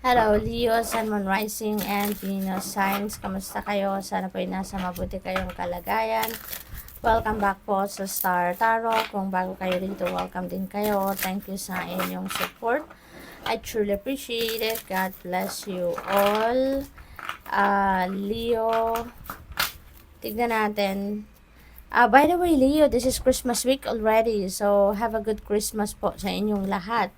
Hello, Leo, Sun, Moon Rising, and Venus Signs. Kamusta kayo? Sana po ay nasa mabuti kayong kalagayan. Welcome back po sa Star Tarot. Kung bago kayo dito, welcome din kayo. Thank you sa inyong support. I truly appreciate it. God bless you all. Leo, tignan natin. By the way, Leo, this is Christmas week already. So, have a good Christmas po sa inyong lahat.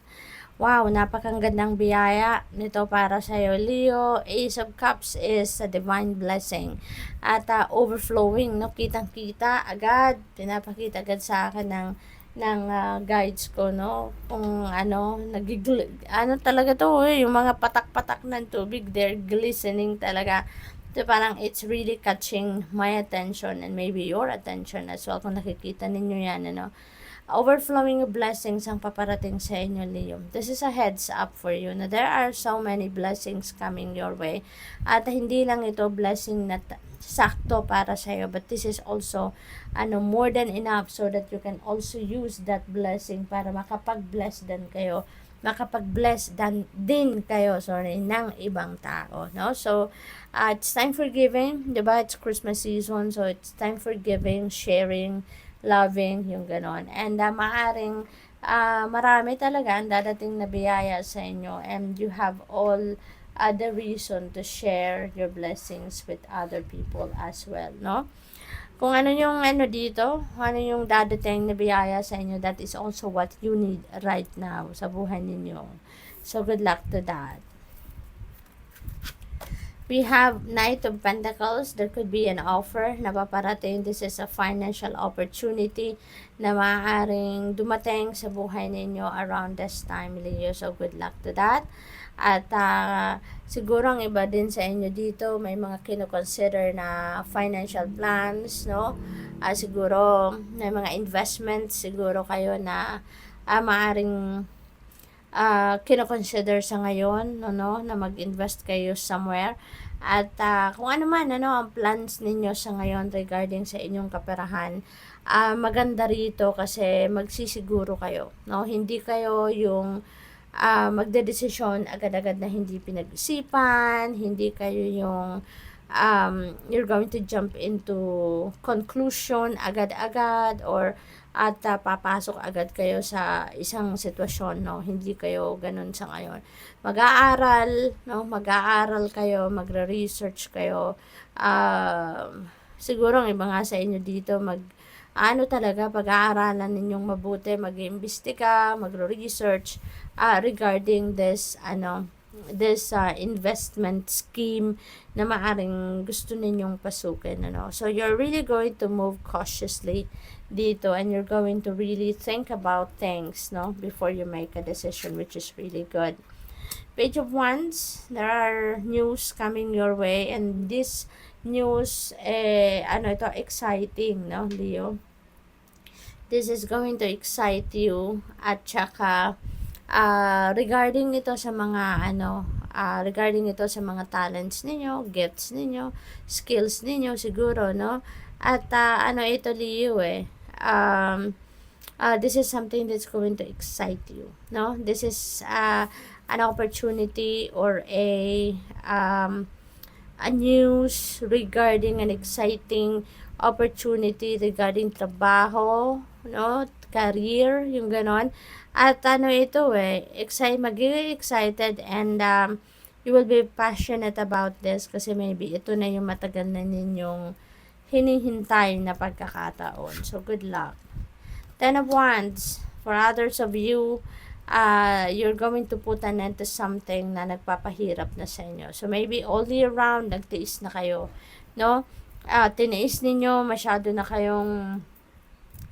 Wow, napakagandang biyaya nito para sa iyo, Leo. Ace of Cups is a divine blessing. At overflowing, no? Kitang-kita agad. Pinapakita agad sa akin ng guides ko, no? Kung ano talaga to, yung mga patak-patak ng tubig, they're glistening talaga. So, parang it's really catching my attention and maybe your attention as well kung nakikita ninyo yan, ano. Overflowing blessings ang paparating sa inyo, Leo. This is a heads up for you na there are so many blessings coming your way. At hindi lang ito blessing na sakto para sa iyo, but this is also more than enough so that you can also use that blessing para makapag-bless din kayo ng ibang tao, no? So it's time for giving, diba? It's Christmas season, so it's time for giving, sharing, loving, yung ganon. And maaring marami talaga ang dadating na biyaya sa inyo, and you have all the reason to share your blessings with other people as well, no? Kung ano yung dito, ano yung dadating na biyaya sa inyo, that is also what you need right now sa buhay ninyo. So good luck to that. We have Knight of Pentacles. There could be an offer na paparating. This is a financial opportunity na maaaring dumating sa buhay ninyo around this time, Leo. So, good luck to that. At siguro ang iba din sa inyo dito, may mga kinoconsider na financial plans, no? Siguro may mga investments, siguro kayo na maaaring kino-consider sa ngayon, no, na mag-invest kayo somewhere. At kung ano man, ang plans ninyo sa ngayon regarding sa inyong kaperahan, maganda rito kasi magsisiguro kayo, no? Hindi kayo yung magdedesisyon agad-agad na hindi pinag-isipan, hindi kayo yung you're going to jump into conclusion agad-agad, or papasok agad kayo sa isang sitwasyon, no? Hindi kayo ganun sa ngayon. Mag-aaral, no? Mag-aaral kayo, magre-research kayo. Siguro ang iba nga sa inyo dito, talaga, pag-aaralan ninyong mabuti, mag-iimbestiga, magre-research regarding this investment scheme na maaring gusto ninyong pasukin, ano. So you're really going to move cautiously dito, and you're going to really think about things, no, before you make a decision, which is really good. Page of Wands, there are news coming your way, and this news exciting, no, Leo. This is going to excite you, at saka regarding ito sa mga regarding ito sa mga talents ninyo, gifts ninyo, skills ninyo siguro, no? At ito, Leo, this is something that's going to excite you, no? This is an opportunity or a news regarding an exciting opportunity regarding trabaho, no, career, yung ganon. At ito magiging excited, and you will be passionate about this kasi maybe ito na yung matagal na ninyong hinihintay na pagkakataon. So, good luck. Ten of Wands, for others of you, you're going to put an end to something na nagpapahirap na sa inyo. So, maybe all year round, nagtiis na kayo, no? Tiniis ninyo, masyado na kayong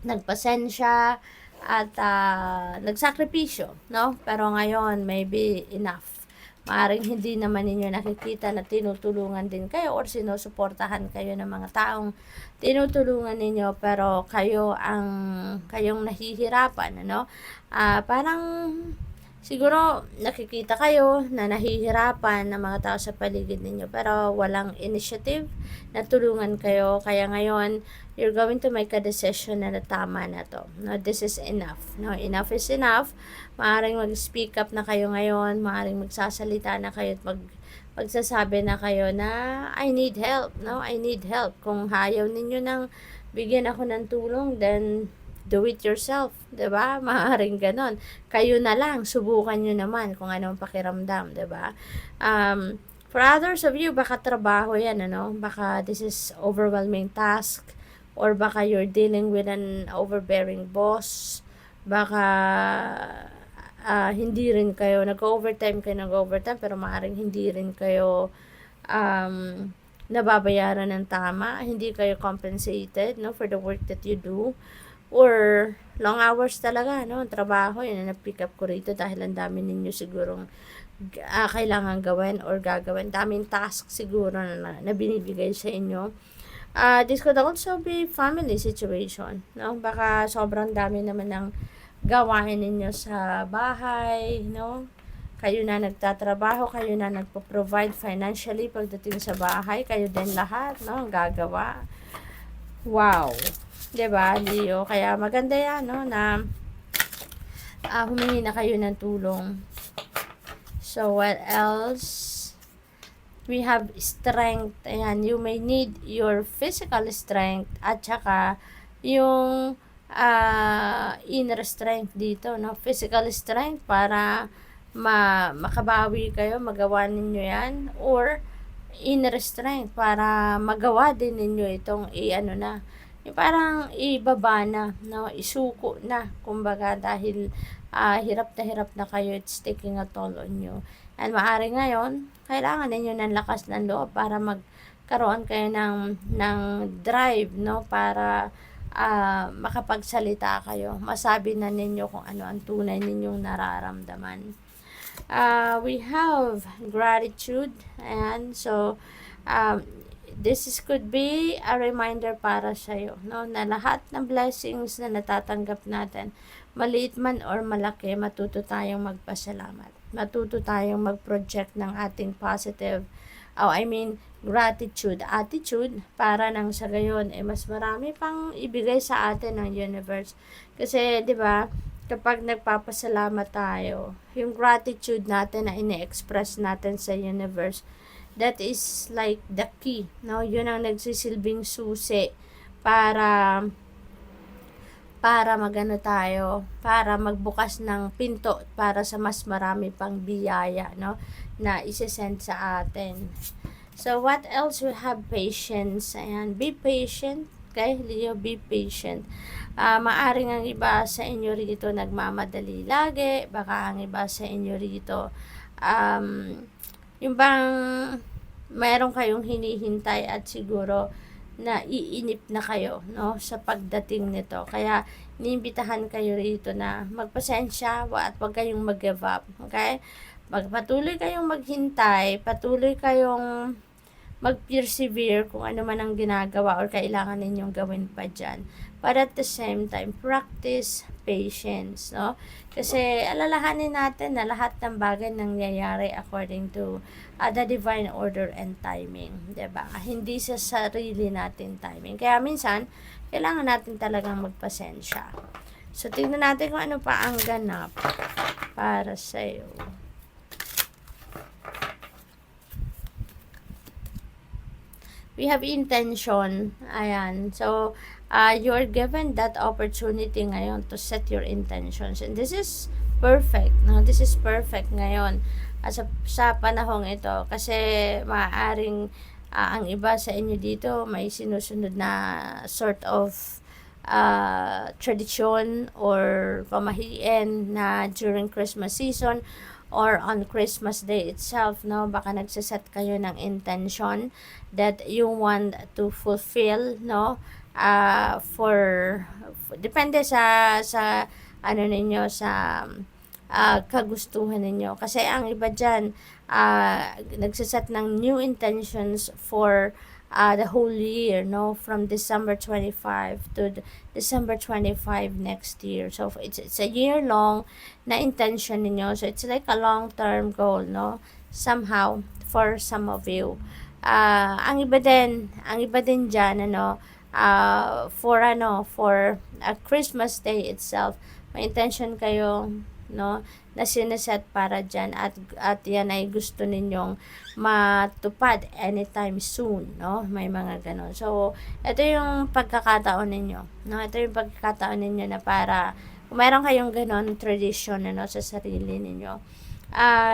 nagpasensya at nagsakripisyo, no? Pero ngayon, maybe enough. Maaring hindi naman ninyo nakikita na tinutulungan din kayo or sinusuportahan kayo ng mga taong tinutulungan ninyo, pero kayong nahihirapan, ano? Parang siguro nakikita kayo na nahihirapan ng mga tao sa paligid ninyo pero walang initiative na tulungan kayo. Kaya ngayon, you're going to make a decision na tama na to. No, this is enough. No, enough is enough. Maaaring mag-speak up na kayo ngayon, maaaring magsasalita na kayo at magsasabi na kayo na I need help, no? I need help. Kung ayaw ninyo nang bigyan ako ng tulong, then do it yourself, 'di ba? Maaaring ganon. Kayo na lang, subukan nyo naman kung anong pakiramdam, 'di ba? For others of you, baka trabaho 'yan, ano? Baka this is overwhelming task, or baka you're dealing with an overbearing boss. Baka hindi rin kayo nag-overtime pero maaaring hindi rin kayo nababayaran ng tama, hindi kayo compensated, no, for the work that you do, or long hours talaga, no, trabaho. Yun na pick up ko rito dahil ang dami ninyo sigurong kailangan gawin or gagawin, daming task siguro na binibigay sa inyo. This could also be family situation, no, baka sobrang dami naman ng gawain ninyo sa bahay, no, kayo na nagtatrabaho, kayo na nagpo-provide financially pagdating sa bahay, kayo din lahat, no, ang gagawa. Wow. 'Di ba, Leo? Kaya maganda 'yan, no, na humingi na kayo ng tulong. So, what else? We have strength. Ayan, you may need your physical strength at saka yung inner strength dito, no? Physical strength para makabawi kayo, magawa ninyo yan, or inner strength para magawa din ninyo itong yung parang ibaba na, no, isuko na, kumbaga, dahil hirap na kayo, it's taking a toll on you. And maaari ngayon, kailangan ninyo ng lakas ng loob para magkaroon kayo ng drive, no, para makapagsalita kayo, masabi na ninyo kung ano ang tunay ninyong nararamdaman. We have gratitude, and so could be a reminder para sa iyo, no, na lahat ng blessings na natatanggap natin, maliit man or malaki, matuto tayong magpasalamat, matuto tayong mag-project ng ating positive gratitude attitude, para nang sa gayon mas marami pang ibigay sa atin ng universe. Kasi 'di ba, kapag nagpapasalamat tayo, yung gratitude natin na ine-express natin sa universe, that is like the key, no? Yun ang nagsisilbing susi para magano tayo, para magbukas ng pinto para sa mas marami pang biyaya, no, na isesend sa atin. So, what else? We have patience. Ayan, be patient. Okay, Leo, be patient. Maaring ang iba sa inyo rito nagmamadali lagi, baka ang iba sa inyo rito yung bang mayroon kayong hinihintay at siguro na iinip na kayo, no, sa pagdating nito. Kaya niimbitahan kayo rito na magpasensya at huwag kayong mag-give up. Okay? Patuloy kayong maghintay, patuloy kayong mag-persevere kung ano man ang ginagawa or kailangan ninyong gawin pa dyan. But at the same time, practice patience, no? Kasi alalahanin natin na lahat ng bagay nangyayari according to the divine order and timing, 'di ba? Hindi sa sarili natin timing. Kaya minsan, kailangan natin talagang magpasensya. So, tingnan natin kung ano pa ang ganap para sa'yo. We have intention. Ayan. So, you're given that opportunity ngayon to set your intentions. And this is perfect. No? This is perfect ngayon sa panahong ito. Kasi maaaring ang iba sa inyo dito may sinusunod na sort of tradition or pamahiin na during Christmas season or on Christmas Day itself, no, baka nagsaset kayo ng intention that you want to fulfill, no, for depende sa ano ninyo, sa kagustuhan ninyo. Kasi ang iba dyan nagsaset ng new intentions for the whole year, no, from December 25 to December 25 next year. So it's a year long na intention ninyo. So it's like a long term goal, no, somehow for some of you. Ang iba din diyan, ano, for a Christmas day itself, may intention kayo, no, na sineset para dyan, at yan ay gusto ninyong matupad anytime soon, no, may mga ganon. So ito yung pagkakataon ninyo, no, ito yung pagkakataon ninyo na para kung meron kayong ganon tradition, ano, sa sarili ninyo,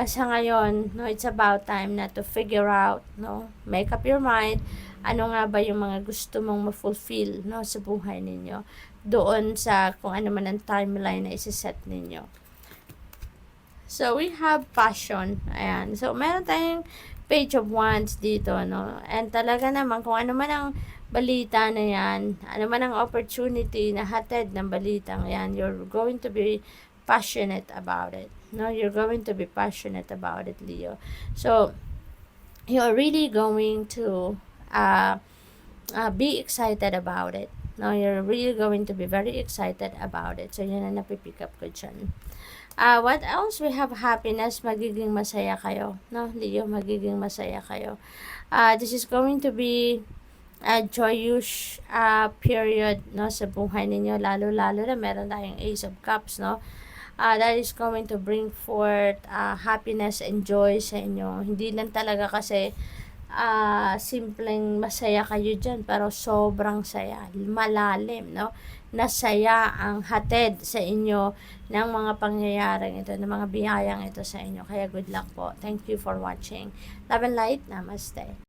sa ngayon, no, it's about time na to figure out, no, make up your mind, ano nga ba yung mga gusto mong ma-fulfill, no, sa buhay ninyo, doon sa kung ano man ang timeline na isiset ninyo. So, we have passion. Ayan. So, meron tayong page of wands dito, no? And talaga naman, kung ano man ang balita na yan, ano man ang opportunity na hatid ng balitang yan, you're going to be passionate about it. No, you're going to be passionate about it, Leo. So, you're really going to be excited about it. No, you're really going to be very excited about it. So, yun ang napipick up ko dyan. What else? We have happiness. Magiging masaya kayo. No, Leo, magiging masaya kayo. This is going to be a joyous period, no, sa buhay ninyo. Lalo-lalo na meron tayong Ace of Cups, no. That is going to bring forth happiness and joy sa inyo. Hindi lang talaga kasi simpleng masaya kayo dyan, pero sobrang saya, malalim, no, nasaya ang hatid sa inyo ng mga pangyayaring ito, ng mga biyayang ito sa inyo. Kaya good luck po. Thank you for watching. Love and light. Namaste.